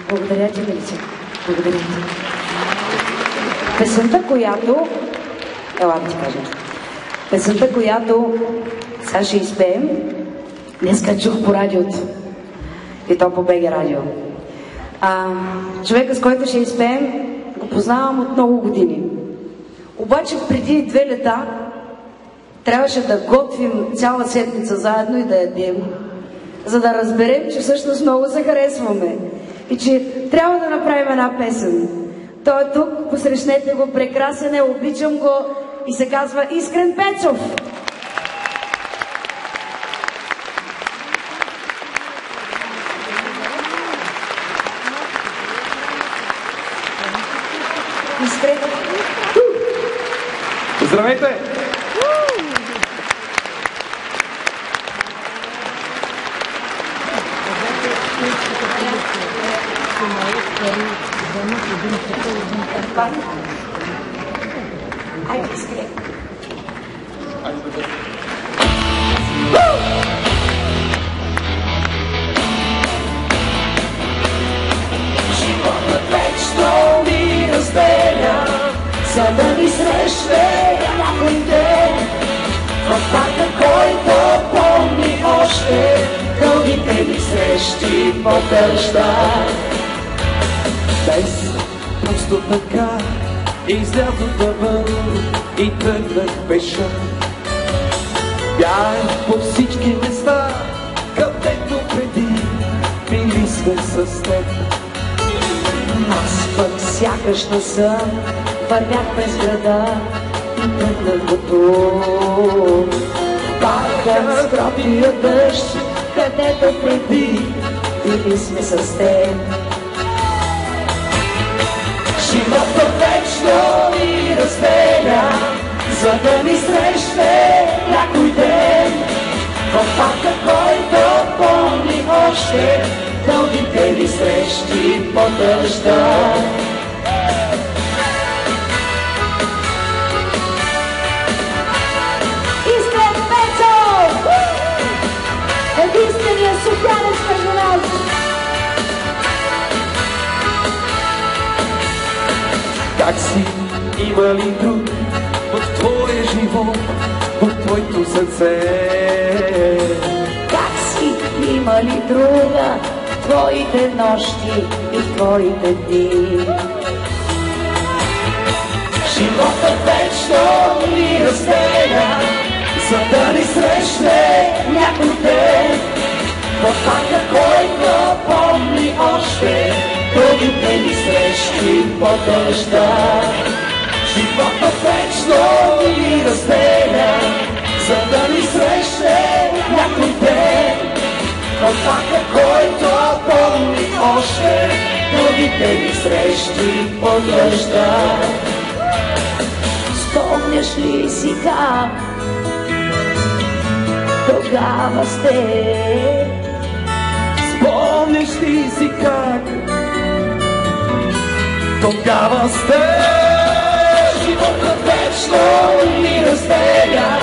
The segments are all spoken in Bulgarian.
Благодаря ти, Величе. Благодаря ти. Песента, която... Ела да ти кажа. Песента, която сега ще изпеем, днеска чух по радиото. И то по БГ радио. Човека, с който ще изпеем, го познавам от много години. Обаче преди 2 лета трябваше да готвим цяла седмица заедно и да ядем, за да разберем, че всъщност много се харесваме и че трябва да направим една песен. Той е тук, посрещнете го, прекрасен е, обичам го и се казва Искрен Пецов. Искрен. Здравейте! Айде, Искрен. Животът вечно ни разделя, за да ни срещне някой ден. В парка, който помни още дългите ни срещи по дъжда. Без просто така излязох навън и тръгнах пеша. Бях по всички места, където преди били сме с теб. Аз пък сякаш не съм, вървях през града и тръгнах го тук. Парка с гробния дъжд, където преди били сме с теб. Животът вечно ни разделя, за да ни срещне някой ден. В парка, който помни още дългите ни срещи по дъжда. Искрен Пецов! Единственият софиянец между нас! Как си, има ли друг в твоя живот, в твоето сърце? Как си, има ли друга в твоите нощи и в твоите дни? Животът вечно ни разделя, за да ни срещне някой ден. В парка, който помни още дългите ни срещи по дъжда. Животът вечно ни разделя, за да ни срещне някой ден. В парка, който помни още дългите ни срещи по дъжда. Спомняш ли си как тогава сте? Спомняш ли си как тогава сте? Животът вечно ни разделя,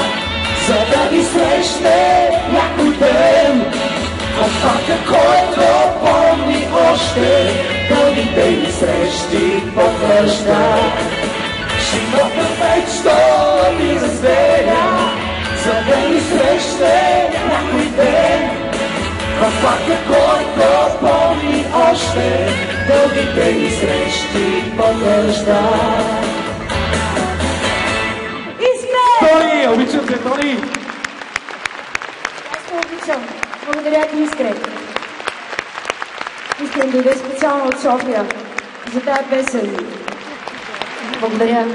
за да ни срещне някой ден. В парка, който помни още дългите ни срещи по дъжда. Животът вечно ни разделя, за да ни срещне някой ден. В парка, който помни още дългите ни срещи по дъжда. Тони, обичам те, Тони! Аз те обичам. Благодаря ти, Искрен. Искрен дойде специално от София за тая песен. Благодаря.